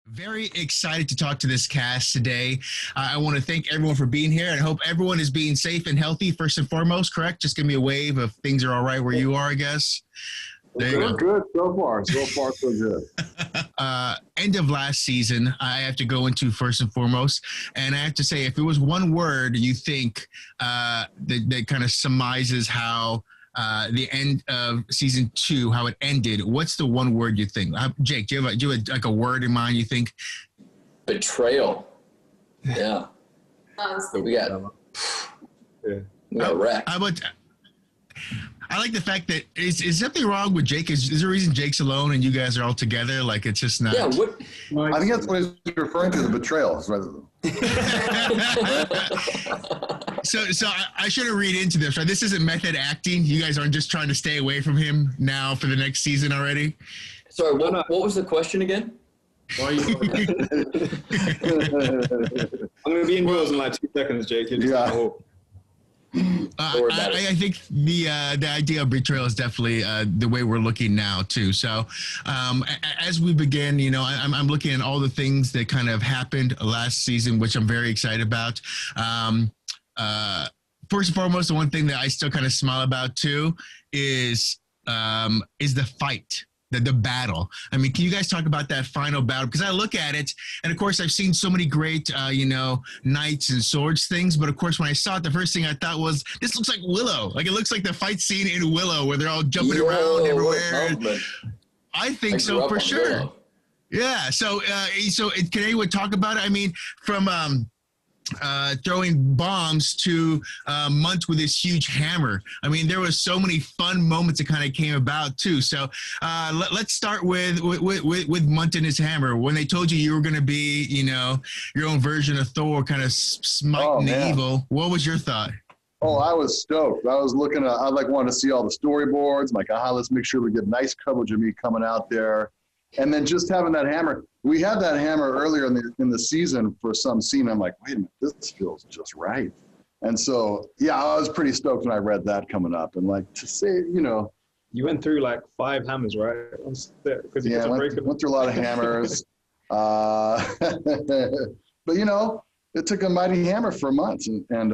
Very excited to talk to this cast today. I want to thank everyone for being here, and I hope everyone is being safe and healthy first and foremost, correct? Just give me a wave if things are all right where you are, I guess. There you go. Good so far. So far, so good. End of last season, I have to go into first and foremost, and I have to say, if it was one word you think that kind of summarizes how the end of season 2, how it ended, what's the one word you think? Jake, do you have like a word in mind you think? Betrayal. Yeah. We got wrecked. How about, I like the fact that is something wrong with Jake? Is there a reason Jake's alone and you guys are all together? Like, it's just not. Yeah. I think that's what he's referring to, the betrayals rather than. So I shouldn't read into this, right? This isn't method acting. You guys aren't just trying to stay away from him now for the next season already? Sorry, what was the question again? Why are you? I'm going to be indoors in like 2 seconds, Jake. Yeah. I think the idea of betrayal is definitely the way we're looking now too. So as we begin, I'm looking at all the things that kind of happened last season, which I'm very excited about. First and foremost, the one thing that I still kind of smile about too is the fight. The battle. I mean, can you guys talk about that final battle? Because I look at it, and of course, I've seen so many great, knights and swords things. But of course, when I saw it, the first thing I thought was, this looks like Willow. Like, it looks like the fight scene in Willow where they're all jumping around everywhere. I think so for sure. Willow. Yeah. So can anyone talk about it? I mean, from throwing bombs to Munt with this huge hammer. I mean, there was so many fun moments that kind of came about too. So let's start with Munt and his hammer. When they told you were going to be, your own version of Thor, kind of smiting the evil, what was your thought? Oh, I was stoked. I was looking at, I wanted to see all the storyboards. I'm like, let's make sure we get nice coverage of me coming out there. And then just having that hammer. We had that hammer earlier in the season for some scene. I'm like, wait a minute, this feels just right. And so, yeah, I was pretty stoked when I read that coming up. And like, to say, You went through like 5 hammers, right? Yeah, went through a lot of hammers. But, it took a mighty hammer for months. And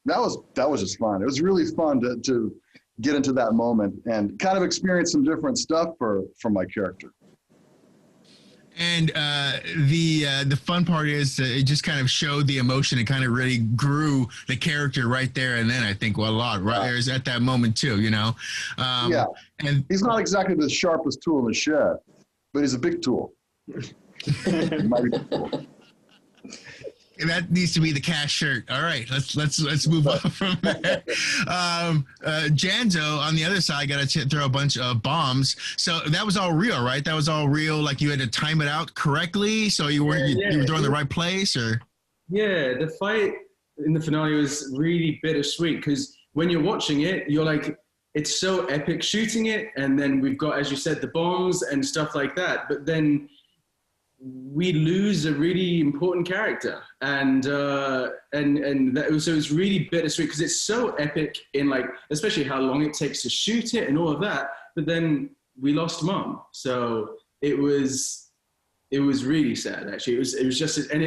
that was just fun. It was really fun to get into that moment and kind of experience some different stuff for my character. And the fun part is it just kind of showed the emotion. It kind of really grew the character right there. And then I think, well, a lot right there is at that moment too, Yeah. And he's not exactly the sharpest tool in the shed, but he's a big tool. Mighty tool. That needs to be the cast shirt. All right, let's move on from there. Janzo on the other side got to throw a bunch of bombs. So that was all real, right? That was all real. Like, you had to time it out correctly, so you were throwing the right place, or? Yeah, the fight in the finale was really bittersweet because when you're watching it, you're like, it's so epic shooting it, and then we've got, as you said, the bombs and stuff like that. But then we lose a really important character, and so it's really bittersweet because it's so epic in, like, especially how long it takes to shoot it and all of that. But then we lost Mom, so it was really sad. Actually, it was just, and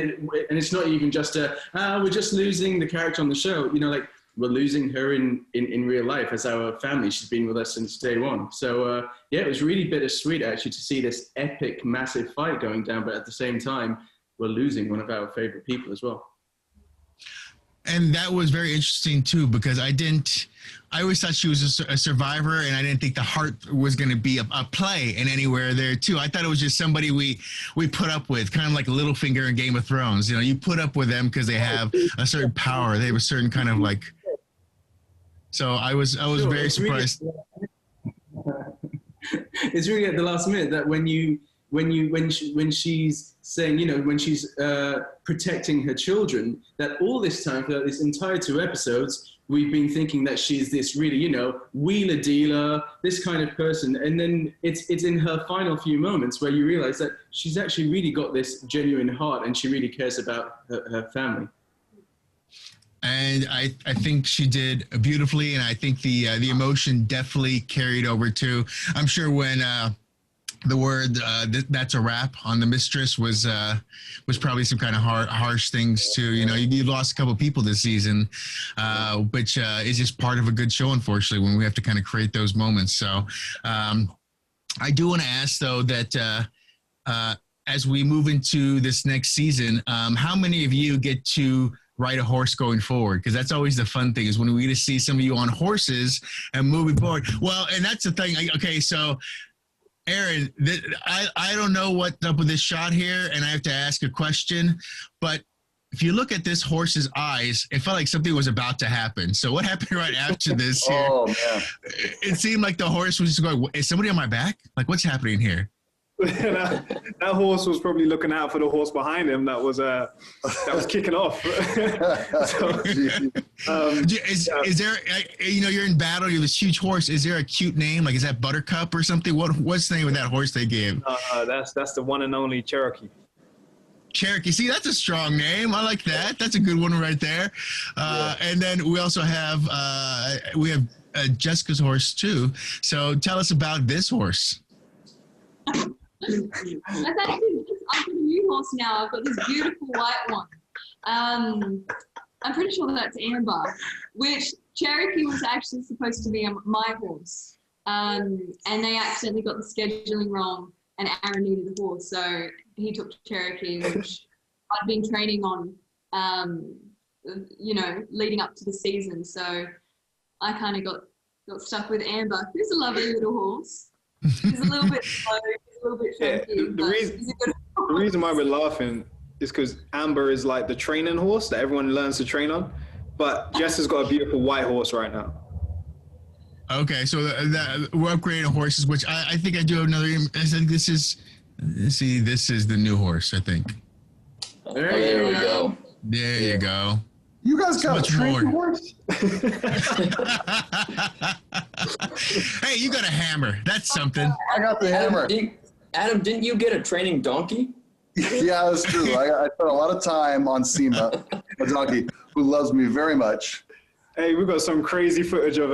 it's not even just we're just losing the character on the show. Like, we're losing her in real life as our family. She's been with us since day one. So it was really bittersweet actually to see this epic, massive fight going down, but at the same time, we're losing one of our favorite people as well. And that was very interesting too, because I always thought she was a survivor, and I didn't think the heart was going to be a play in anywhere there too. I thought it was just somebody we put up with, kind of like Littlefinger in Game of Thrones. You put up with them because they have a certain power. They have a certain kind of like. So I was very surprised. It's really at the last minute that when she's saying, when she's protecting her children, that all this time, for this entire 2 episodes, we've been thinking that she's this really, wheeler dealer, this kind of person. And then it's in her final few moments where you realize that she's actually really got this genuine heart and she really cares about her family. And I think she did beautifully, and I think the emotion definitely carried over too. I'm sure when the word "that's a wrap" on the mistress was probably some kind of harsh things too. You know, you lost a couple of people this season, which is just part of a good show, unfortunately, when we have to kind of create those moments. So I do want to ask though that as we move into this next season, how many of you get to ride a horse going forward? Because that's always the fun thing, is when we get to see some of you on horses and moving forward. Well, and that's the thing. Okay, so Aaron, I don't know what's up with this shot here, and I have to ask a question, but if you look at this horse's eyes, it felt like something was about to happen. So what happened right after this here? Oh, man. It seemed like the horse was just going, is somebody on my back? Like, what's happening here? that horse was probably looking out for the horse behind him that was kicking off. Is there, you know, you're in battle, you have this huge horse. Is there a cute name? Like, is that Buttercup or something? What's the name of that horse they gave? That's the one and only Cherokee. Cherokee. See, that's a strong name. I like that. That's a good one right there. And then we also have Jessica's horse too. So tell us about this horse. I've got a new horse now. I've got this beautiful white one. I'm pretty sure that's Amber, which Cherokee was actually supposed to be my horse. And they accidentally got the scheduling wrong, and Aaron needed a horse, so he took Cherokee, which I'd been training on, you know, leading up to the season. So I kind of got stuck with Amber, who's a lovely little horse. He's a little bit slow, he's a little bit chunky. The reason why we're laughing is because Amber is like the training horse that everyone learns to train on, but Jess has got a beautiful white horse right now. Okay, so we're upgrading horses, which I think I do have another. I think this is the new horse, I think. There we go. There you go. You guys got a trained horse? Hey, you got a hammer. That's something. I got the hammer. Adam, didn't you get a training donkey? Yeah, that's true. I spent a lot of time on Sema, a donkey who loves me very much. Hey, we've got some crazy footage of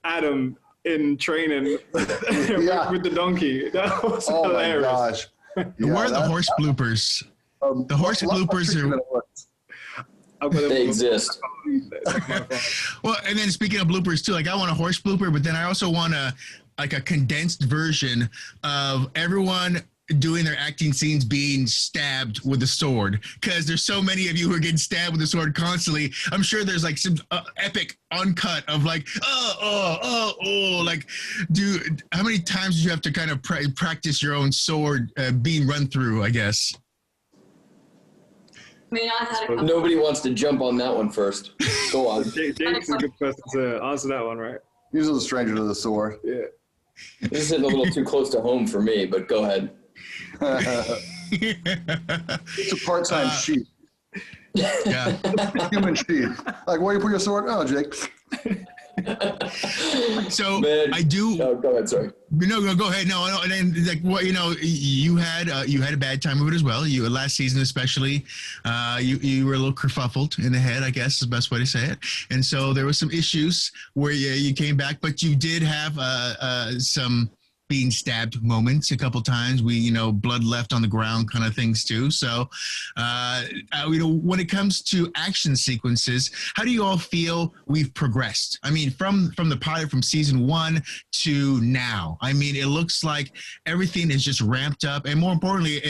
Adam in training with the donkey. That was hilarious. My gosh. Where are the horse bloopers? The horse bloopers are... They exist. Well, and then speaking of bloopers too, like I want a horse blooper, but then I also want a condensed version of everyone doing their acting scenes being stabbed with a sword, because there's so many of you who are getting stabbed with a sword constantly. I'm sure there's like some epic uncut of like like how many times did you have to kind of practice your own sword being run through, I guess? I mean, I had a couple. Nobody wants to jump on that one first. Go on. Jake's a good person to answer that one, right? He's a stranger to the sword. Yeah. This is hitting a little too close to home for me, but go ahead. It's a part-time sheep. Yeah. Human sheep. Like, where do you put your sword? Oh, Jake. So Man. I do. No, go ahead. Sorry. No, go ahead. No, and then like what you had a bad time with it as well. You last season especially, you were a little kerfuffled in the head, I guess is the best way to say it. And so there was some issues where you came back, but you did have some being stabbed moments a couple times. Blood left on the ground kind of things too. So, when it comes to action sequences, how do you all feel we've progressed? I mean, from the pilot from season 1 to now, I mean, it looks like everything is just ramped up. And more importantly,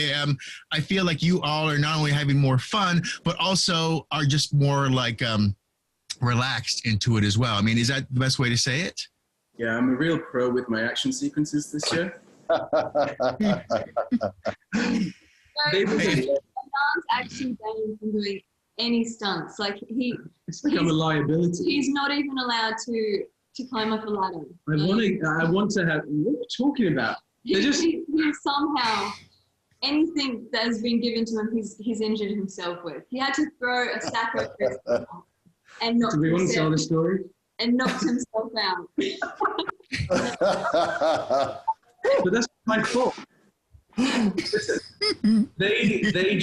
I feel like you all are not only having more fun, but also are just more like relaxed into it as well. I mean, is that the best way to say it? Yeah, I'm a real pro with my action sequences this year. Jan's actually banned from doing any stunts. Like It's become a liability. he's not even allowed to climb up a ladder. I want to have. What are you talking about? They're just. He somehow anything that has been given to him, he's injured himself with. He had to throw a sack over his head and knocked Do we want to tell the story? and knocked himself out. But that's my fault. Listen, they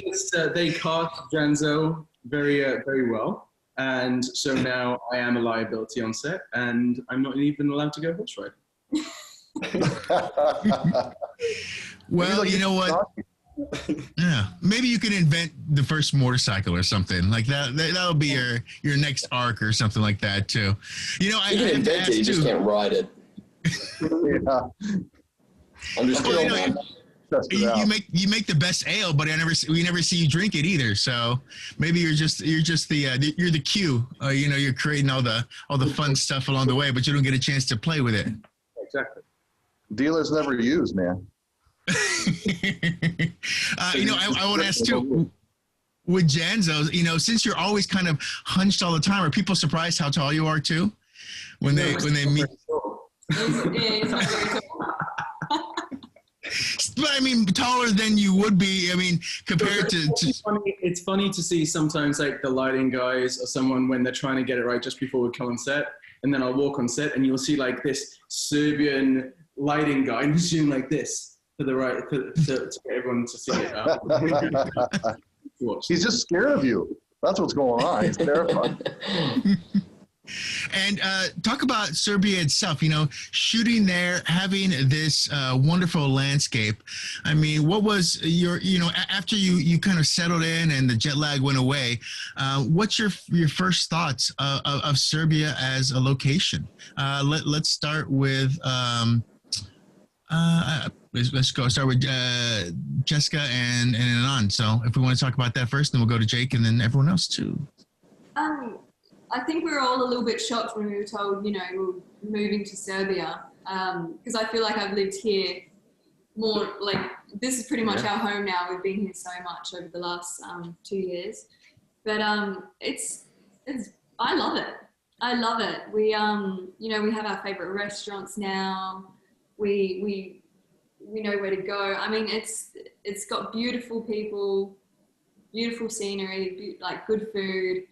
cast Janzo very well. And so now I am a liability on set, and I'm not even allowed to go horse riding. Well, you know what? Yeah, maybe you can invent the first motorcycle or something like that. That'll be your next arc or something like that too. You know, You can invent it, you just can't ride it. Yeah. I'm just Well, kidding. you make the best ale, but we never see you drink it either. So maybe you're just the cue. You're creating all the fun stuff along the way, but you don't get a chance to play with it. Exactly. Dealers never use, man. I want to ask too, with Janzo, since you're always kind of hunched all the time, are people surprised how tall you are too? When they meet? It's not very tall. But I mean, taller than you would be. I mean, compared to It's funny to see sometimes like the lighting guys or someone when they're trying to get it right just before we come on set, and then I'll walk on set and you'll see like this Serbian lighting guy and he's doing like this to the right to get everyone to see it. He's just scared of you. That's what's going on. He's terrified. And talk about Serbia itself, shooting there, having this wonderful landscape. I mean, what was your, after you kind of settled in and the jet lag went away, what's your first thoughts of Serbia as a location? Let's start with, let's go start with Jessica and Anand. So if we want to talk about that first, then we'll go to Jake and then everyone else too. I think we were all a little bit shocked when we were told, we were moving to Serbia, because I feel like I've lived here more, like this is pretty much our home now. We've been here so much over the last 2 years, but it's I love it. I love it. We we have our favorite restaurants now. We know where to go. I mean, it's got beautiful people, beautiful scenery, like good food.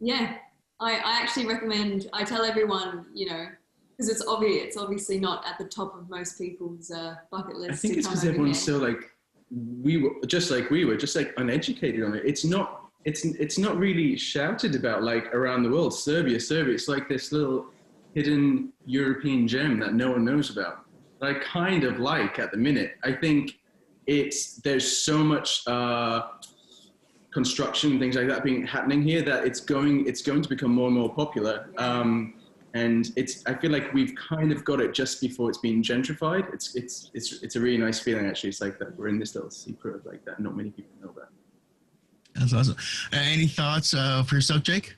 Yeah. I actually recommend, I tell everyone, because it's obviously not at the top of most people's bucket list. I think it's because everyone's so like, we were just uneducated on it. It's not really shouted about like around the world. Serbia. It's like this little hidden European gem that no one knows about. That I kind of like at the minute. I think there's so much construction and things like that happening here that it's going to become more and more popular, and I feel like we've kind of got it just before it's being gentrified. It's a really nice feeling actually. It's like that we're in this little secret of like that not many people know about. That's awesome. Any thoughts for yourself, Jake?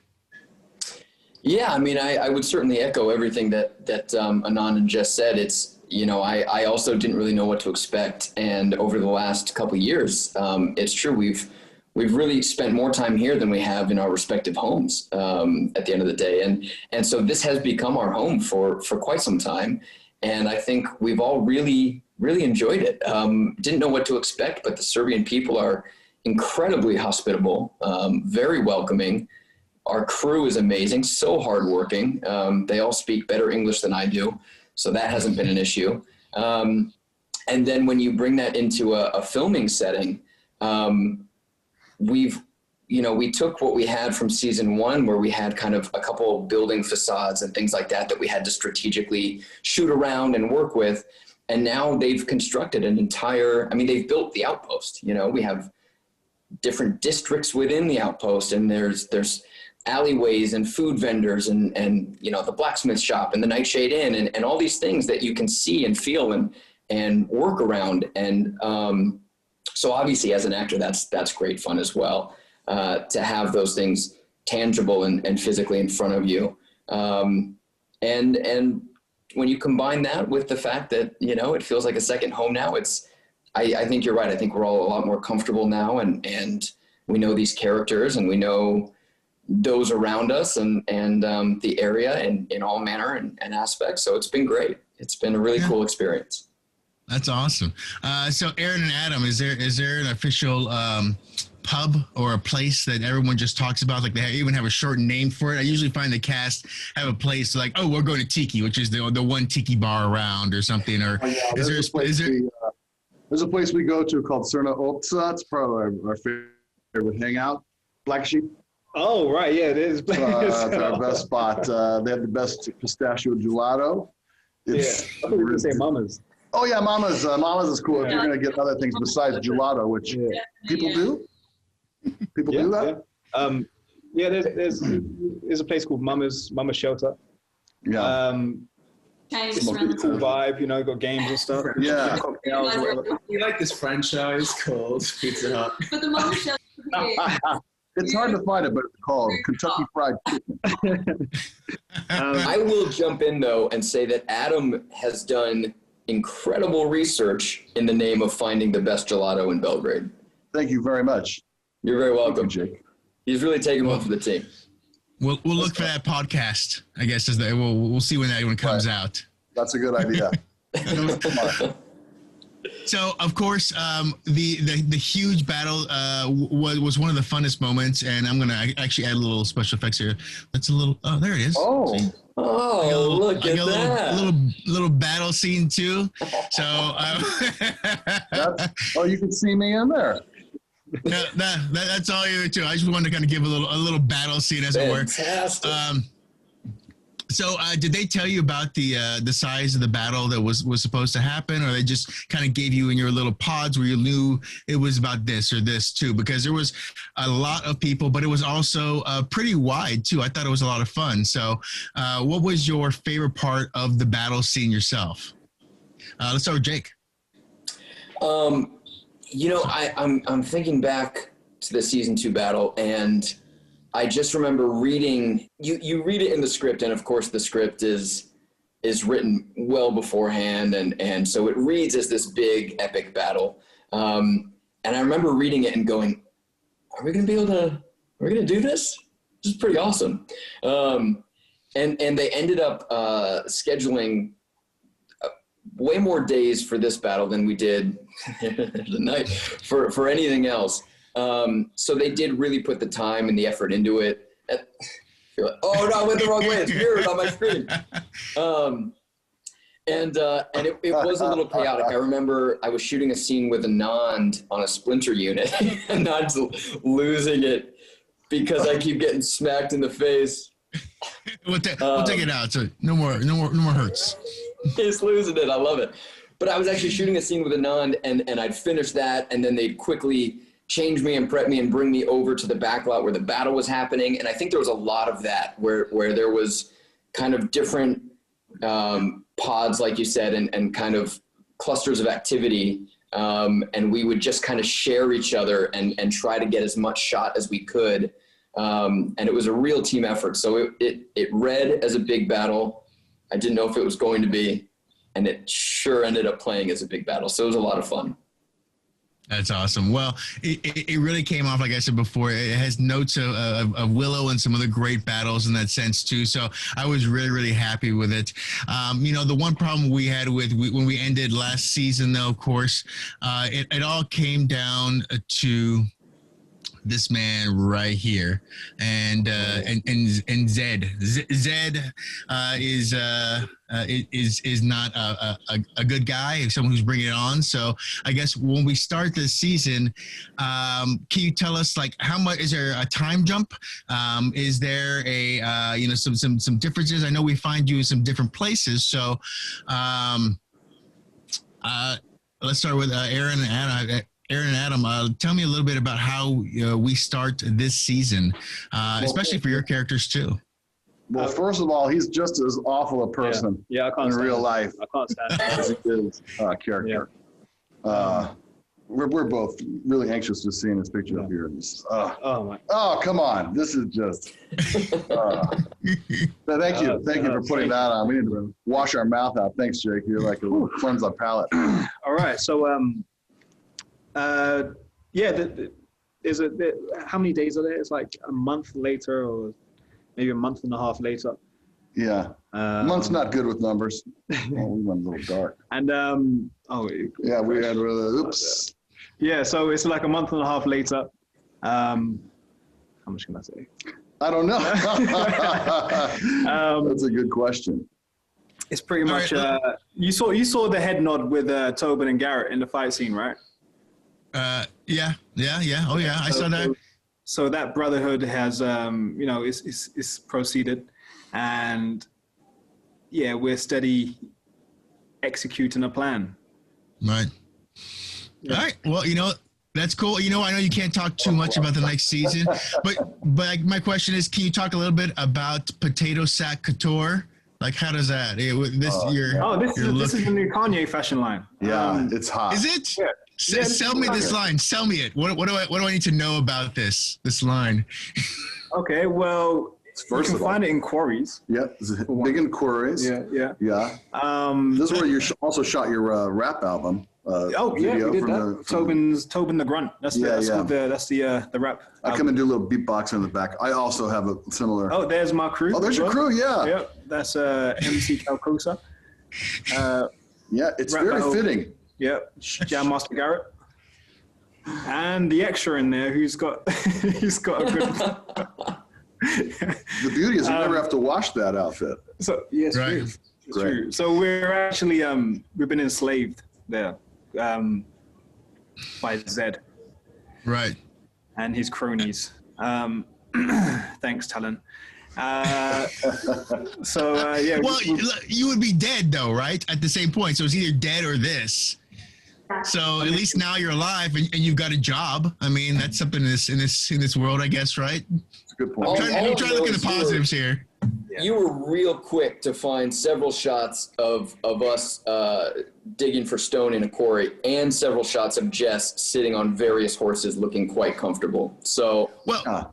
Yeah, I mean, I would certainly echo everything that Anand and Jess said. It's I also didn't really know what to expect, and over the last couple of years, it's true we've really spent more time here than we have in our respective homes at the end of the day. And so this has become our home for quite some time. And I think we've all really, really enjoyed it. Didn't know what to expect, but the Serbian people are incredibly hospitable, very welcoming. Our crew is amazing, so hardworking. They all speak better English than I do, so that hasn't been an issue. And then when you bring that into a filming setting, we took what we had from season 1, where we had kind of a couple of building facades and things like that we had to strategically shoot around and work with. And now they've constructed they've built the Outpost. We have different districts within the Outpost, and there's alleyways and food vendors and the blacksmith shop and the Nightshade Inn and all these things that you can see and feel and work around. And, so obviously as an actor, that's great fun as well, to have those things tangible and physically in front of you. And when you combine that with the fact that, it feels like a second home now, I think you're right. I think we're all a lot more comfortable now, and we know these characters and we know those around us and the area in all manner and aspects. So it's been great. It's been a really cool experience. That's awesome. So Aaron and Adam, is there an official pub or a place that everyone just talks about? Like they even have a short name for it. I usually find the cast have a place like, oh, we're going to Tiki, which is the one Tiki bar around or something. Or there's a place we go to called Crna Opca. It's probably our favorite hangout. Black Sheep. Oh, right. Yeah, it is. That's our best spot. They have the best pistachio gelato. Yeah. I thought you were going to say Mama's. Oh, yeah, Mama's. Mama's is cool if you're going to get other things besides gelato, which people do. People do that? Yeah. There's a place called Mama's Shelter. Yeah. Changed It's a around pretty cool vibe, you know, got games and stuff. Yeah. Cocktails or whatever. You like this franchise called Pizza Hut? But the mom shelter It's hard to find it, but it's called Kentucky Fried Chicken. I will jump in though and say that Adam has done incredible research in the name of finding the best gelato in Belgrade. Thank you very much. You're very welcome, Thank you, Jake. He's really taken one for the team. We'll look for that podcast. I guess we'll see when that one comes out. That's a good idea. So, of course, the huge battle was one of the funnest moments, and I'm gonna actually add a little special effects here. That's a little. Oh, there it is. Oh. See? Oh, look at that. Little battle scene too. So. You can see me in there. No, that's all you do. I just wanted to kind of give a little battle scene, as it were. Fantastic. So did they tell you about the size of the battle that was supposed to happen, or they just kind of gave you in your little pods where you knew it was about this or this too? Because there was a lot of people, but it was also pretty wide too. I thought it was a lot of fun. So what was your favorite part of the battle scene yourself? Let's start with Jake. You know, I'm thinking back to the season 2 battle, and I just remember reading. You read it in the script, and of course the script is written well beforehand, and so it reads as this big epic battle. And I remember reading it and going, "Are we going to do this? This is pretty awesome." And they ended up scheduling way more days for this battle than we did the night for anything else. So they did really put the time and the effort into it. You're like, oh no, I went the wrong way. It's mirrored on my screen. And it was a little chaotic. I remember I was shooting a scene with Anand on a splinter unit, and Anand's losing it because I keep getting smacked in the face. We'll take it out. So no more hurts. He's losing it. I love it. But I was actually shooting a scene with Anand, and I'd finish that, and then they'd quickly change me and prep me and bring me over to the back lot where the battle was happening. And I think there was a lot of that where there was kind of different pods, like you said, and kind of clusters of activity. And we would just kind of share each other and try to get as much shot as we could. And it was a real team effort. So it read as a big battle. I didn't know if it was going to be, and it sure ended up playing as a big battle. So it was a lot of fun. That's awesome. Well, it really came off, like I said before, it has notes of Willow and some other great battles in that sense too. So I was really, really happy with it. The one problem we had when we ended last season, though, of course, it all came down to this man right here, and Zed is not a good guy, someone who's bringing it on. So I guess when we start this season, can you tell us, like, how much is there a time jump? Is there some differences? I know we find you in some different places. So let's start with Aaron and Anna. Aaron and Adam, tell me a little bit about how we start this season, especially for your characters too. Well, first of all, he's just as awful a person I can't in real life I can't stand as he is character. We're both really anxious to seeing this picture up here. Oh, come on. This is just. Thank you for putting that on. We need to wash our mouth out. Thanks, Jake. You're like a little cleanse our palate. All right. So, how many days are there? It's like a month later, or maybe a month and a half later. Yeah, month's not good with numbers. We went a little dark. And we had oops. Yeah, so it's like a month and a half later. How much can I say? I don't know. That's a good question. It's pretty much. You saw the head nod with Tobin and Garrett in the fight scene, right? Yeah. Oh yeah, I saw that. So that brotherhood has, is proceeded, and yeah, we're steady executing a plan. Right. Yeah. All right. Well, that's cool. I know you can't talk too much about the next season, but my question is, can you talk a little bit about Potato Sack Couture? Like, how does that? This is the new Kanye fashion line. Yeah, it's hot. Is it? Yeah. Sell me this line. Sell me it. What do I need to know about this line? Okay, well, you can find it in quarries. Yeah, big in quarries. Yeah. This is where you also shot your rap album. We did that. Tobin the Grunt. That's the rap. I come and do a little beatboxing in the back. I also have a similar. Oh, there's my crew. Oh, there's your crew. Yeah. Yep, that's MC Calcosa. Yeah, it's very fitting. Yep, Jam Master Garrett. And the extra in there who's got a good. The beauty is you never have to wash that outfit. So yes, right. True. It's true. So we're actually we've been enslaved there by Zed. Right. And his cronies. Thanks, Talon. Well, you would be dead though, right? At the same point, so it's either dead or this. So at least now you're alive and you've got a job. I mean, that's something in this world, I guess, right? That's a good point. I'm trying to look at the positives here. You were real quick to find several shots of us digging for stone in a quarry, and several shots of Jess sitting on various horses, looking quite comfortable. So I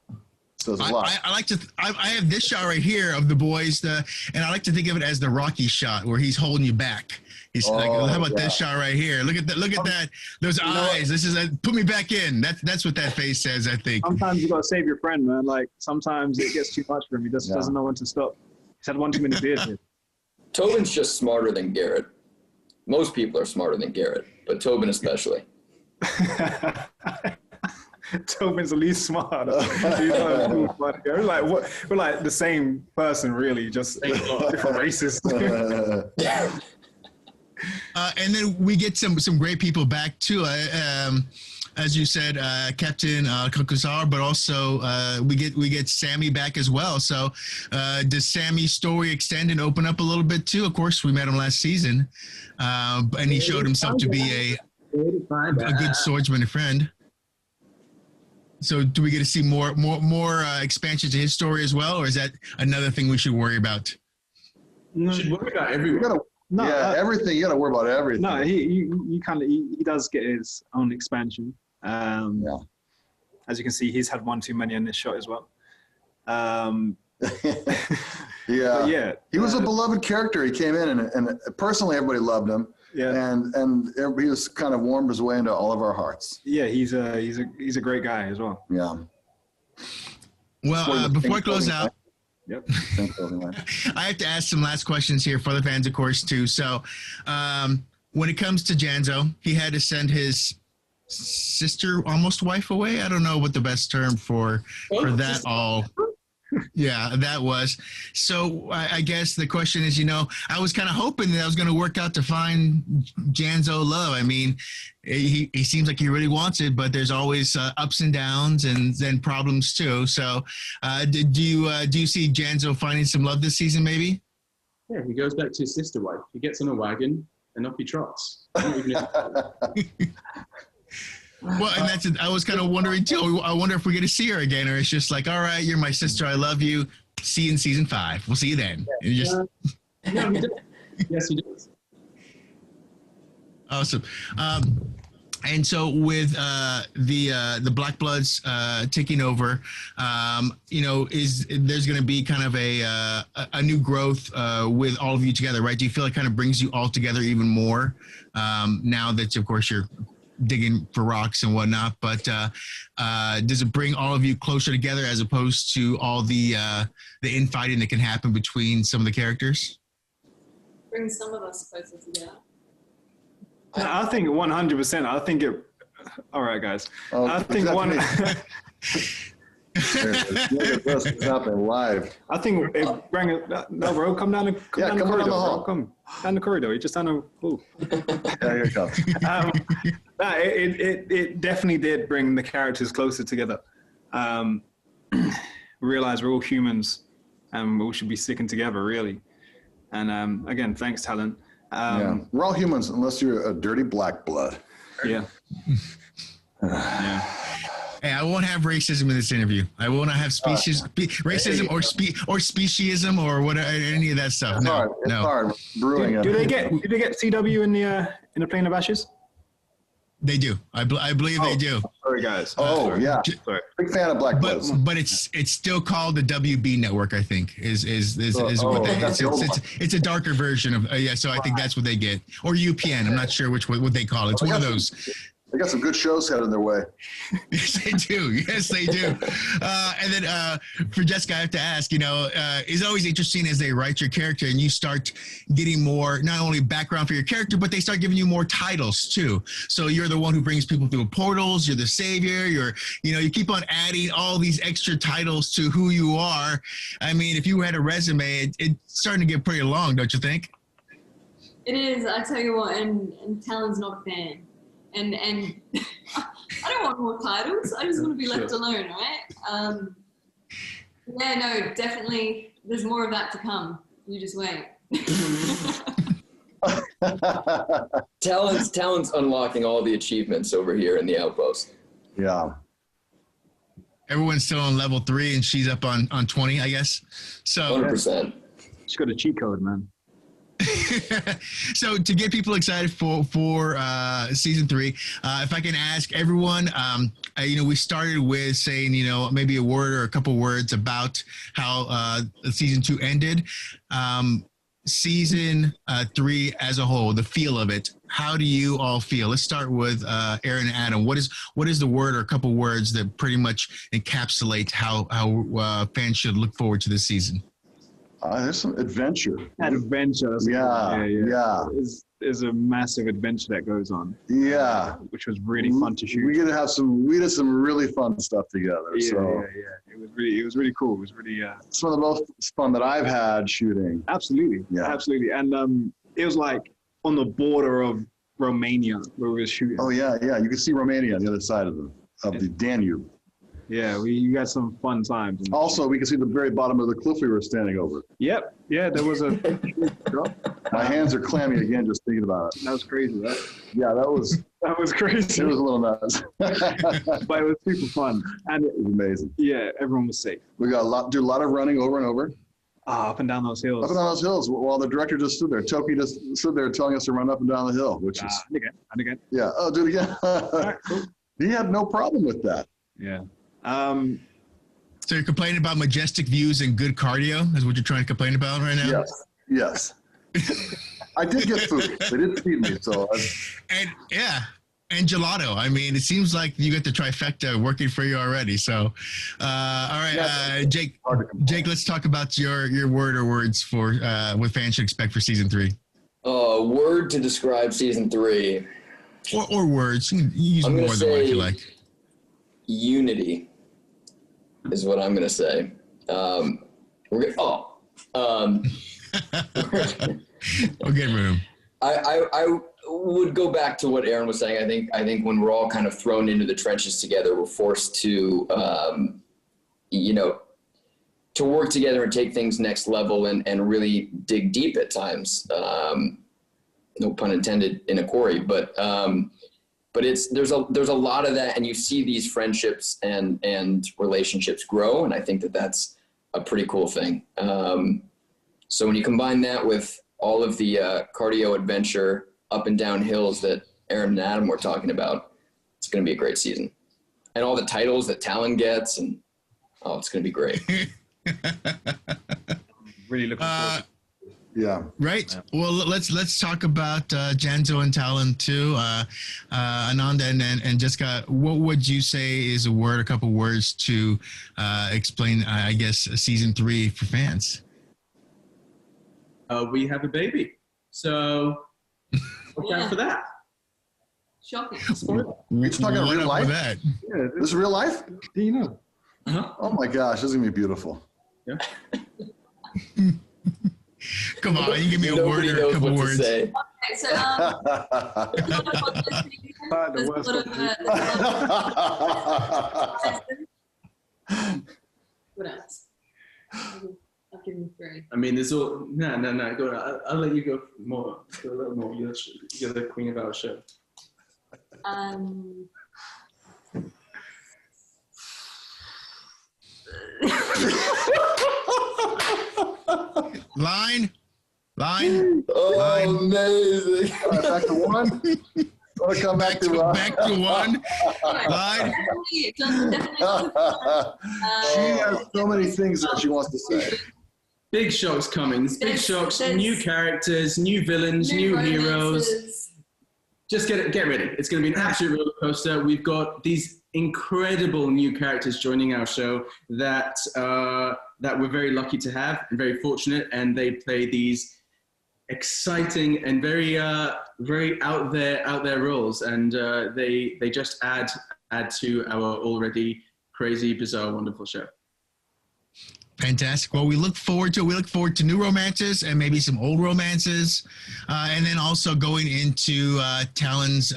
have this shot right here of the boys, and I like to think of it as the Rocky shot where he's holding you back. He's like, how about this shot right here? Look at that! Look at that! Those eyes. This is put me back in. That's what that face says, I think. Sometimes you gotta save your friend, man. Like sometimes it gets too much for him. He just doesn't know when to stop. He's had one too many beers. Tobin's just smarter than Garrett. Most people are smarter than Garrett, but Tobin especially. Tobin's the least smart. We're like the same person, really, just different races. And then we get some great people back too. As you said, Captain Kokosar, but also we get Sammy back as well. So does Sammy's story extend and open up a little bit too? Of course, we met him last season, and he showed himself to be a good swordsman and friend. So do we get to see more expansion to his story as well, or is that another thing we should worry about? You should worry about everyone. Everything. You got to worry about everything. No, he does get his own expansion. As you can see, he's had one too many in this shot as well. He was a beloved character. He came in and personally everybody loved him. Yeah, and he was kind of warmed his way into all of our hearts. Yeah, he's a great guy as well. Yeah. Well, before I close out. Yep. I have to ask some last questions here for the fans, of course, too. So when it comes to Janzo, he had to send his sister, almost wife, away. I don't know what the best term for that all. Yeah, that was. So I guess the question is, I was kind of hoping that I was going to work out to find Janzo love. I mean, he seems like he really wants it, but there's always ups and downs and then problems too. So do you see Janzo finding some love this season maybe? Yeah, he goes back to his sister wife. He gets on a wagon and off he trots. Well, and that's it. I was kind of wondering too. I wonder if we're going to see her again, or it's just like, all right, you're my sister, I love you. See you in season 5. We'll see you then. No, he does. Yes, he does. Awesome. And so with the Black Bloods taking over, there's going to be kind of a new growth with all of you together, right? Do you feel it kind of brings you all together even more now that, of course, you're digging for rocks and whatnot, but does it bring all of you closer together as opposed to all the infighting that can happen between some of the characters? Bring some of us closer together. I think 100%. I think it. All right, guys. I think one. It's happening live. I think it bring it. No, bro, come down the corridor. Bro. Come down the corridor. You just down the. Ooh. Yeah, here it comes. It definitely did bring the characters closer together. realize we're all humans and we all should be sticking together, really. And again, thanks, Talon. Yeah, we're all humans unless you're a dirty black blood. Yeah. Yeah. Hey, I won't have racism in this interview. I will not have racism or speciesism or whatever, any of that stuff. It's hard. It's hard. Brewing. Do they get CW in the Plane of Ashes? They do. I believe they do. Sorry, guys. Oh, yeah. Sorry. Big fan of Black Bloods. But it's still called the WB network, I think. Is what they it's a darker version of so I think that's what they get. Or UPN. I'm not sure what they call it. It's one of those. They got some good shows headed their way. Yes, they do. Yes, they do. And then for Jessica, I have to ask, it's always interesting as they write your character and you start getting more, not only background for your character, but they start giving you more titles too. So you're the one who brings people through portals. You're the savior. You keep on adding all these extra titles to who you are. I mean, if you had a resume, it's starting to get pretty long, don't you think? It is. I tell you what, and Talon's not a fan. And I don't want more titles. I just want to be left alone, right? Yeah, no, definitely. There's more of that to come. You just wait. Talon's unlocking all the achievements over here in the Outpost. Yeah. Everyone's still on level 3 and she's up on 20, I guess. So 100%. She's got a cheat code, man. So to get people excited for season 3, if I can ask everyone, we started with saying, maybe a word or a couple words about how season 2 ended. Season 3 as a whole, the feel of it. How do you all feel? Let's start with Aaron and Adam. What is the word or a couple words that pretty much encapsulate how fans should look forward to this season? There's some adventure. Adventure. Yeah. There's a massive adventure that goes on. Yeah. Which was really fun to shoot. We did some really fun stuff together. Yeah. It was really cool. It was really some of the most fun that I've had shooting. Absolutely. Yeah. Absolutely. And it was like on the border of Romania where we were shooting. Oh yeah. You could see Romania on the other side of the Danube. Yeah, we got some fun times. Also, we can see the very bottom of the cliff we were standing over. Yep. Yeah, there was a. My hands are clammy again just thinking about it. That was crazy, right? Yeah, that was crazy. It was a little nuts. But it was super fun. And it was amazing. Yeah, everyone was safe. We got do a lot of running over and over. Up and down those hills. Up and down those hills while the director just stood there. Toki just stood there telling us to run up and down the hill, which is. And again. Yeah. Oh, do it again. All right, cool. He had no problem with that. Yeah. So you're complaining about majestic views and good cardio is what you're trying to complain about right now? Yes. I did get food. They did feed me, so. And gelato. I mean, it seems like you got the trifecta working for you already. So, all right, Jake, let's talk about your word or words for what fans should expect for season 3. Word to describe season 3. Or words. You can use more than one if you like. Unity is what I'm going to say. Okay, room. I would go back to what Aaron was saying. I think when we're all kind of thrown into the trenches together, we're forced to, to work together and take things next level and really dig deep at times. No pun intended in a quarry, but there's a lot of that, and you see these friendships and relationships grow, and I think that's a pretty cool thing. So when you combine that with all of the cardio adventure up and down hills that Aaron and Adam were talking about, it's going to be a great season, and all the titles that Talon gets, and it's going to be great. Really looking forward. Yeah. Right. Yeah. Well, let's talk about Janzo and Talon too. Anand and Jessica, what would you say is a couple words to explain, I guess, season 3 for fans? We have a baby, so look out for that. Shocking. We're talking about real life. That? Yeah, this is real life. Do you know? Uh-huh. Oh my gosh, this is gonna be beautiful. Yeah. Come on, you give me a word or a couple words. Okay, so What else? I'll give him 3. I mean, there's all no. Go on. I'll let you go more. Go a little more. You're the queen of our show. Line. Oh, Line. amazing. All right, back to 1. Want to come back to 1? Back to 1. Line. Definitely. She has so many things that she wants to say. Big shocks coming. There's big shocks. there's- New characters, new villains, new heroes. romances. Just get ready. It's going to be an absolute roller coaster. We've got these incredible new characters joining our show that we're very lucky to have and very fortunate, and they play these exciting and very out there roles, and they just add to our already crazy, bizarre, wonderful show. Fantastic. Well, we look forward to new romances and maybe some old romances, and then also going into Talon's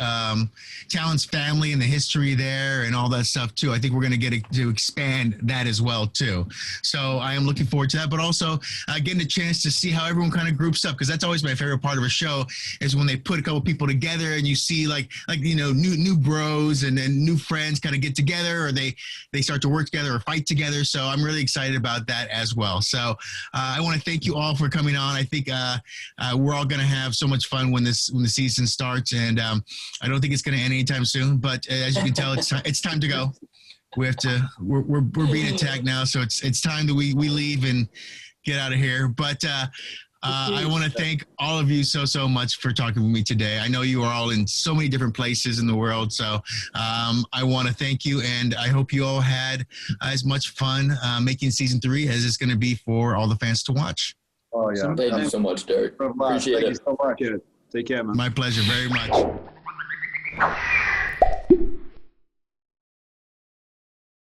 family and the history there and all that stuff too. I think we're going to get to expand that as well too. So I am looking forward to that, but also getting a chance to see how everyone kind of groups up, because that's always my favorite part of a show is when they put a couple people together and you see like new bros and then new friends kind of get together, or they start to work together or fight together. So I'm really excited about that as well. So I want to thank you all for coming on. I think we're all going to have so much fun when the season starts, and I don't think it's going to end anytime soon. But as you can tell, it's time to go. We're being attacked now, so it's time that we leave and get out of here. But I want to thank all of you so much for talking with me today. I know you are all in so many different places in the world, so I want to thank you, and I hope you all had as much fun making season 3 as it's going to be for all the fans to watch. Oh, yeah. Thank you so much, Derek. Appreciate Thank it. you so much. Take care, man. My pleasure very much.